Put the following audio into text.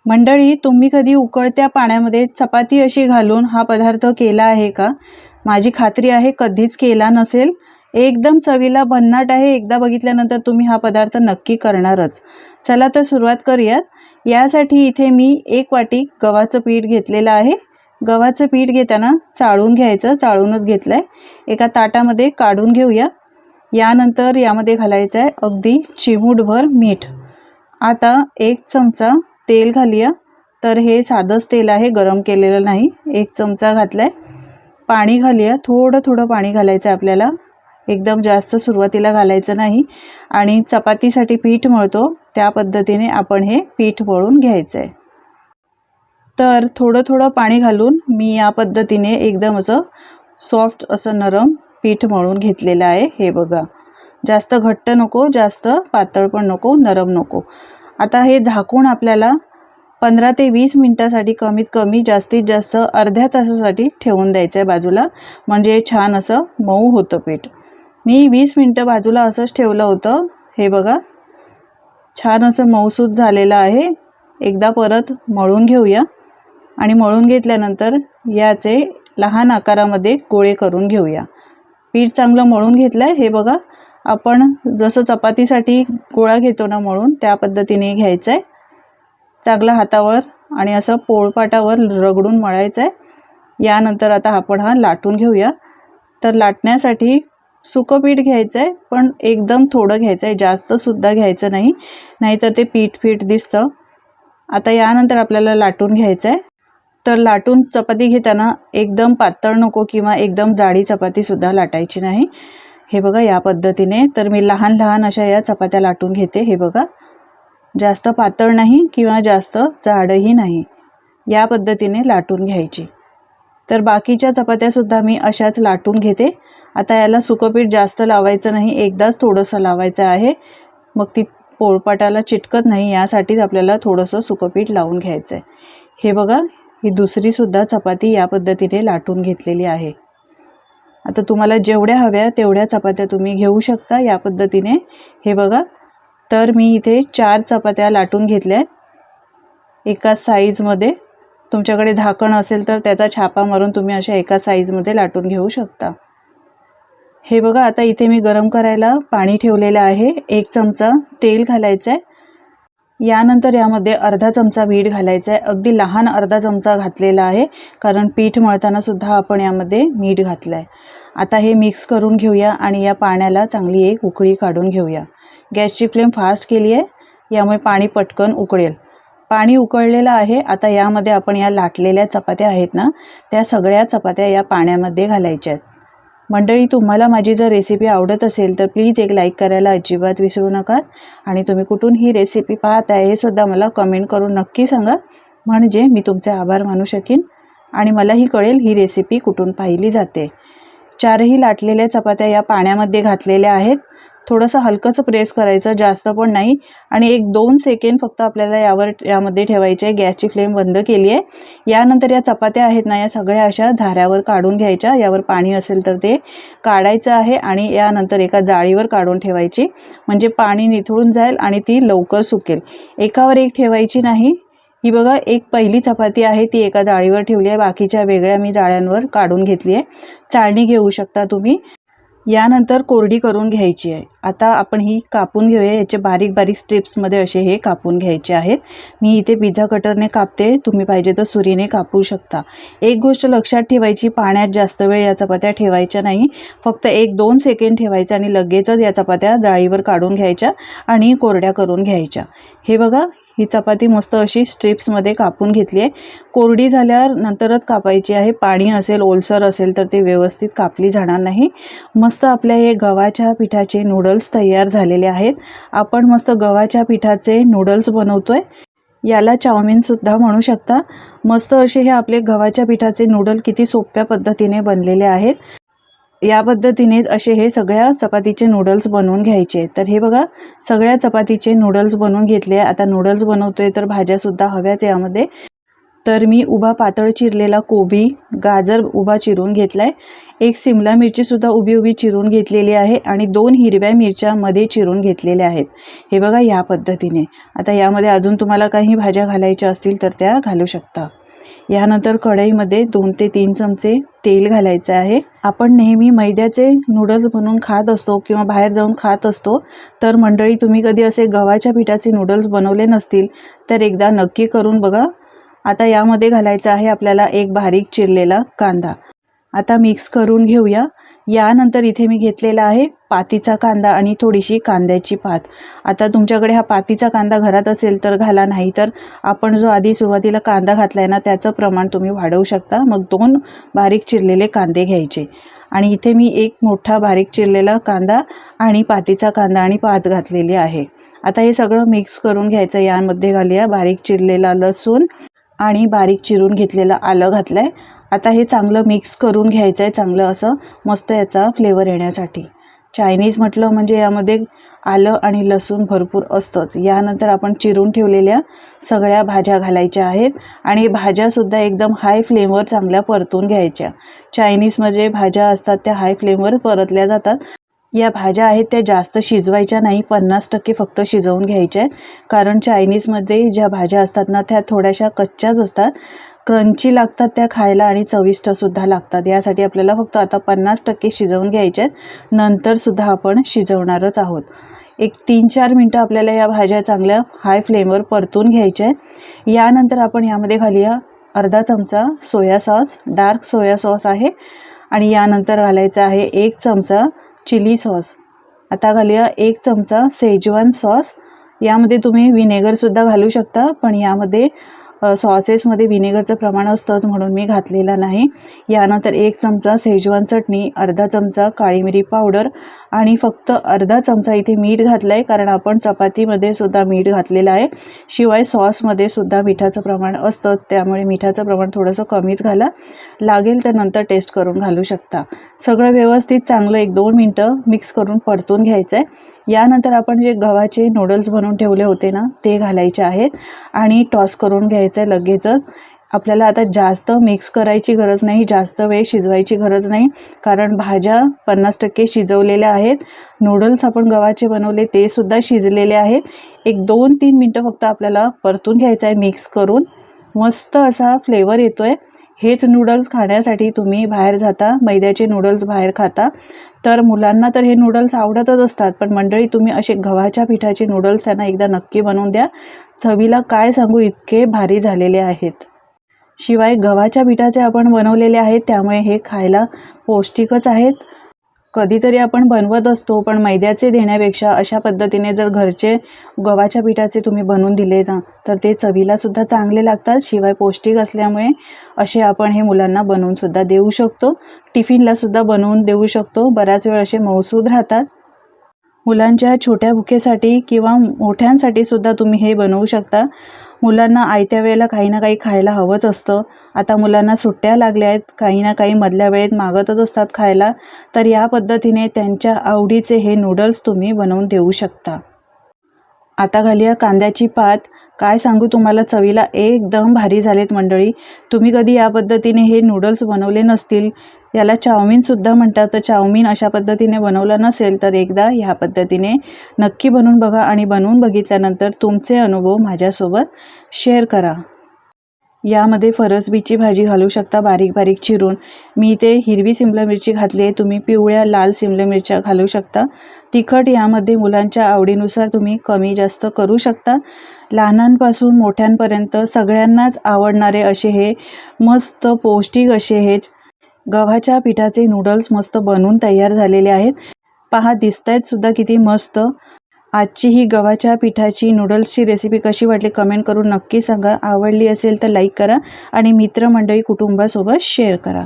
मंडळी, तुम्ही कधी उकळत्या पाण्यामध्ये चपाती अशी घालून हा पदार्थ केला आहे का? माझी खात्री आहे कधीच केला नसेल. एकदम चवीला भन्नाट आहे. एकदा बघितल्यानंतर तुम्ही हा पदार्थ नक्की करणारच. चला तर सुरुवात करूयात. यासाठी इथे मी 1 वाटी गव्हाचं पीठ घेतलेलं आहे. गव्हाचं पीठ घेताना चाळून घ्यायचं, चाळूनच घेतलंय. एका ताटामध्ये काढून घेऊया. यानंतर यामध्ये घालायचं आहे अगदी चिमूटभर मीठ. आता 1 चमचा तेल घालूया. तर हे साधंच तेल आहे, गरम केलेलं नाही. 1 चमचा घातलाय. पाणी घालूया. थोडं थोडं पाणी घालायचं आपल्याला, एकदम जास्त सुरुवातीला घालायचं नाही. आणि चपातीसाठी पीठ मळतो त्या पद्धतीने आपण हे पीठ मळून घ्यायचं आहे. तर थोडं थोडं पाणी घालून मी या पद्धतीने एकदम असं सॉफ्ट असं नरम पीठ मळून घेतलेलं आहे. हे बघा, जास्त घट्ट नको, जास्त पातळ पण नको, नरम नको. आता हे झाकून आपल्याला 15 ते 20 मिनिटासाठी, कमीत कमी जास्तीत जास्त अर्ध्या तासासाठी ठेवून द्यायचं आहे बाजूला. म्हणजे छान असं मऊ होतं पीठ. मी 20 मिनिटं बाजूला असंच ठेवलं होतं. हे बघा, छान असं मऊसूत झालेलं आहे. एकदा परत मळून घेऊया. आणि मळून घेतल्यानंतर याचे लहान आकारामध्ये गोळे करून घेऊया. पीठ चांगलं मळून घेतलं आहे. हे बघा, आपण जसं चपातीसाठी गोळा घेतो ना मळून, त्या पद्धतीने घ्यायचं आहे. चांगला हातावर आणि असं पोळपाटावर रगडून मळायचं आहे. यानंतर आता आपण हा लाटून घेऊया. तर लाटण्यासाठी सुकं पीठ घ्यायचं आहे, पण एकदम थोडं घ्यायचं आहे, जास्तसुद्धा घ्यायचं नाही, नाहीतर ते पीठ दिसतं. आता यानंतर आपल्याला लाटून घ्यायचं आहे. तर लाटून चपाती घेताना एकदम पातळ नको किंवा एकदम जाडी चपातीसुद्धा लाटायची नाही. हे बघा, या पद्धतीने. तर मी लहान लहान अशा या चपात्या लाटून घेते. हे बघा, जास्त पातळ नाही किंवा जास्त जाडही नाही, या पद्धतीने लाटून घ्यायची. तर बाकीच्या चपात्यासुद्धा मी अशाच लाटून घेते. आता याला सुकं पीठ जास्त लावायचं नाही, एकदाच थोडंसं लावायचं आहे. मग ती पोळपाटाला चिटकत नाही, यासाठीच आपल्याला थोडंसं सुकं पीठ लावून घ्यायचं आहे. हे बघा, ही दुसरीसुद्धा चपाती या पद्धतीने लाटून घेतलेली आहे. आता तुम्हाला जेवढ्या हव्या तेवढ्या चपात्या तुम्ही घेऊ शकता या पद्धतीने. हे बघा, तर मी इथे 4 चपात्या लाटून घेतल्या एका साईजमध्ये. तुमच्याकडे झाकण असेल तर त्याचा छापा मारून तुम्ही अशा एका साईजमध्ये लाटून घेऊ शकता. हे बघा, आता इथे मी गरम करायला पाणी ठेवलेलं आहे. 1 चमचा तेल घालायचं आहे. यानंतर यामध्ये अर्धा चमचा मीठ घालायचं आहे. अगदी लहान अर्धा चमचा घातलेला आहे, कारण पीठ मळताना सुद्धा आपण यामध्ये मीठ घातलं आहे. आता हे मिक्स करून घेऊया आणि या पाण्याला चांगली एक उकळी काढून घेऊया. गॅसची फ्लेम फास्ट केली आहे, यामुळे पाणी पटकन उकळेल. पाणी उकळलेलं आहे. आता यामध्ये आपण या लाटलेल्या चपात्या आहेत ना, त्या सगळ्या चपात्या या पाण्यामध्ये घालायच्या आहेत. मंडळी, तुम्हाला माझी जर रेसिपी आवडत असेल तर प्लीज एक लाईक करायला अजिबात विसरू नका. आणि तुम्ही कुठून ही रेसिपी पाहत आहे हे सुद्धा मला कमेंट करून नक्की सांगा, म्हणजे मी तुमचे आभार मानू शकेन आणि मलाही कळेल ही रेसिपी कुठून पाहिली जाते. 4ही लाटलेल्या चपात्या या पाण्यामध्ये घातलेल्या आहेत. थोडंसं हलकंसं प्रेस करायचं, जास्त पण नाही. आणि 1-2 सेकंड फक्त आपल्याला यामध्ये ठेवायचे. गॅसची फ्लेम बंद केली आहे. यानंतर या चपात्या आहेत ना, या सगळ्या अशा झाऱ्यावर काढून घ्यायच्या. यावर पाणी असेल तर ते काढायचं आहे आणि यानंतर एका जाळीवर काढून ठेवायची, म्हणजे पाणी निथळून जाईल आणि ती लवकर सुकेल. एकावर एक ठेवायची नाही. ही बघा, एक पहिली चपाती आहे ती एका जाळीवर ठेवली आहे, बाकीच्या वेगळ्या मी जाळ्यांवर काढून घेतली आहे. चाळणी घेऊ शकता तुम्ही. यानंतर कोरडी करून घ्यायची आहे. आता आपण ही कापून घेऊया. याचे बारीक बारीक स्ट्रिप्समध्ये असे हे कापून घ्यायचे आहेत. मी इथे पिझ्झा कटरने कापते, तुम्ही पाहिजे तर सुरीने कापू शकता. एक गोष्ट लक्षात ठेवायची, पाण्यात जास्त वेळ या चपात्या ठेवायच्या नाही. फक्त 1-2 सेकंड ठेवायचं आणि लगेचच या चपात्या जाळीवर काढून घ्यायच्या आणि कोरड्या करून घ्यायच्या. हे बघा, ही चपाती मस्त अशी स्ट्रिप्समध्ये कापून घेतली आहे. कोरडी झाल्यावर नंतरच कापायची आहे. पाणी असेल, ओलसर असेल तर ते व्यवस्थित कापली जाणार नाही. मस्त आपल्या हे गव्हाच्या पिठाचे नूडल्स तयार झालेले आहेत. आपण मस्त गव्हाच्या पिठाचे नूडल्स बनवतोय. याला चाऊमिनसुद्धा म्हणू शकता. मस्त असे हे आपले गव्हाच्या पिठाचे नूडल किती सोप्या पद्धतीने बनलेले आहेत. या पद्धतीनेच असे हे सगळ्या चपातीचे नूडल्स बनवून घ्यायचे. तर हे बघा, सगळ्या चपातीचे नूडल्स बनवून घेतले. आता नूडल्स बनवतोय तर भाज्यासुद्धा हव्याच यामध्ये. तर मी उभा पातळ चिरलेला कोबी, गाजर उभा चिरून घेतला आहे, एक सिमला मिरचीसुद्धा उभी उभी चिरून घेतलेली आहे आणि 2 हिरव्या मिरच्या मध्ये चिरून घेतलेल्या आहेत. हे बघा या पद्धतीने. आता यामध्ये अजून तुम्हाला काही भाज्या घालायच्या असतील तर त्या घालू शकता. यानंतर कढईमध्ये 2 ते 3 चमचे तेल घालायचे आहे. आपण नेहमी मैद्याचे नूडल्स बनवून खात असतो किंवा बाहेर जाऊन खात असतो. तर मंडळी, तुम्ही कधी असे गव्हाच्या पिठाचे नूडल्स बनवले नसतील तर एकदा नक्की करून बघा. आता यामध्ये घालायचा आहे आपल्याला एक बारीक चिरलेला कांदा. आता मिक्स करून घेऊया. यानंतर इथे मी घेतलेला आहे पातीचा कांदा आणि थोडीशी कांद्याची पात. आता तुमच्याकडे हा पातीचा कांदा घरात असेल तर घाला, नाही तर आपण जो आधी सुरुवातीला कांदा घातला आहे ना त्याचं प्रमाण तुम्ही वाढवू शकता. मग 2 बारीक चिरलेले कांदे घ्यायचे आणि इथे मी एक मोठा बारीक चिरलेला कांदा आणि पातीचा कांदा आणि पात घातलेली आहे. आता हे सगळं मिक्स करून घ्यायचं. यामध्ये घालूया बारीक चिरलेला लसूण आणि बारीक चिरून घेतलेलं आलं घातलं आहे. आता हे चांगलं मिक्स करून घ्यायचं आहे, चांगलं असं मस्त याचा फ्लेवर येण्यासाठी. चायनीज म्हटलं म्हणजे यामध्ये आलं आणि लसूण भरपूर असतंच. यानंतर आपण चिरून ठेवलेल्या सगळ्या भाज्या घालायच्या आहेत आणि भाज्यासुद्धा एकदम हाय फ्लेमवर चांगल्या परतून घ्यायच्या. चायनीजमध्ये भाज्या असतात त्या हाय फ्लेमवर परतल्या जातात. या भाज्या आहेत त्या जास्त शिजवायच्या नाही, 50% फक्त शिजवून घ्यायच्या आहेत. कारण चायनीजमध्ये ज्या भाज्या असतात ना त्या थोड्याशा कच्च्याच असतात, क्रंची लागतात त्या खायला आणि चविष्टसुद्धा लागतात. यासाठी आपल्याला फक्त आता 50% शिजवून घ्यायच्या आहेत. नंतरसुद्धा आपण शिजवणारच आहोत. एक 3-4 मिनटं आपल्याला या भाज्या चांगल्या हाय फ्लेमवर परतून घ्यायच्या आहेत. यानंतर आपण यामध्ये घालूया अर्धा चमचा soya sauce, dark soya sauce आहे आणि यानंतर घालायचा आहे 1 चमचा चिली सॉस. आता घालूया 1 चमचा शेजवान सॉस. यामध्ये तुम्ही व्हिनेगरसुद्धा घालू शकता, पण यामध्ये सॉसेसमध्ये व्हिनेगरचं प्रमाण असतंच म्हणून मी घातलेला नाही. यानंतर 1 चमचा शेजवान चटणी, अर्धा चमचा काळी मिरी पावडर आणि फक्त अर्धा चमचा इथे मीठ घातलं आहे, कारण आपण चपातीमध्ये सुद्धा मीठ घातलेलं आहे. शिवाय सॉसमध्ये सुद्धा मिठाचं प्रमाण असतंच, त्यामुळे मिठाचं प्रमाण थोडंसं कमीच घाला. लागेल तर नंतर टेस्ट करून घालू शकता. सगळं व्यवस्थित चांगलं 1-2 मिनटं मिक्स करून परतून घ्यायचं आहे. यानंतर आपण जे गव्हाचे नूडल्स बनवून ठेवले होते ना ते घालायचे आहेत आणि टॉस करून घ्यायचं आहे लगेचच. आपल्याला आता जास्त मिक्स करायची गरज नाही, जास्त वेळ शिजवायची गरज नाही, कारण भाज्या 50% शिजवलेल्या आहेत. नूडल्स आपण गव्हाचे बनवले ते सुद्धा शिजलेले आहेत. एक 2-3 मिनटं फक्त आपल्याला परतून घ्यायचं आहे मिक्स करून. मस्त असा फ्लेवर येतो आहे. हेच नूडल्स खाण्यासाठी तुम्ही बाहेर जाता, मैद्याचे नूडल्स बाहेर खाता, तर मुलांना तर हे नूडल्स आवडतच असतात. पण मंडळी, तुम्ही असे गव्हाच्या पिठाचे नूडल्स त्यांना एकदा नक्की बनवून द्या. चवीला काय सांगू, इतके भारी झालेले आहेत. शिवाय गव्हाच्या पिठाचे आपण बनवलेले आहेत, त्यामुळे हे खायला पौष्टिकच आहेत. कधीतरी आपण बनवत असतो, पण मैद्याचे देण्यापेक्षा अशा पद्धतीने जर घरचे गव्हाच्या पिठाचे तुम्ही बनवून दिले ना तर ते चवीलासुद्धा चांगले लागतात. शिवाय पौष्टिक असल्यामुळे असे आपण हे मुलांना बनवूनसुद्धा देऊ शकतो. टिफिनलासुद्धा बनवून देऊ शकतो. बराच वेळ असे मऊसूद राहतात. मुलांच्या छोट्या भुकेसाठी किंवा मोठ्यांसाठी सुद्धा तुम्ही हे बनवू शकता. मुलांना आयत्या वेळेला काही ना काही खायला हवंच असतं. आता मुलांना सुट्ट्या लागल्या आहेत, काही ना काही मधल्या वेळेत मागतच असतात खायला, तर या पद्धतीने त्यांच्या आवडीचे हे नूडल्स तुम्ही बनवून देऊ शकता. आता घालूया कांद्याची पात. काय सांगू तुम्हाला, चवीला एकदम भारी झालेत मंडळी. तुम्ही कधी या पद्धतीने हे नूडल्स बनवले नसतील, याला चाऊमिनसुद्धा म्हणतात, तर चाऊमिन अशा पद्धतीने बनवलं नसेल तर एकदा ह्या पद्धतीने नक्की बनवून बघा आणि बनवून बघितल्यानंतर तुमचे अनुभव माझ्यासोबत शेअर करा. यामध्ये फरसबीची भाजी घालू शकता बारीक बारीक चिरून. मी इथे हिरवी सिमला मिरची घातली आहे, तुम्ही पिवळ्या लाल सिमला मिरच्या घालू शकता. तिखट यामध्ये मुलांच्या आवडीनुसार तुम्ही कमी जास्त करू शकता. लहानांपासून मोठ्यांपर्यंत सगळ्यांनाच आवडणारे असे हे मस्त पौष्टिक असे हे गव्हाच्या पिठाचे नूडल्स मस्त बनवून तयार झालेले आहेत. पहा, दिसतायत सुद्धा किती मस्त. आजची ही गव्हाच्या पिठाची नूडल्सची रेसिपी कशी वाटली कमेंट करून नक्की सांगा. आवडली असेल तर लाईक करा आणि मित्रमंडळी कुटुंबासोबत शेअर करा.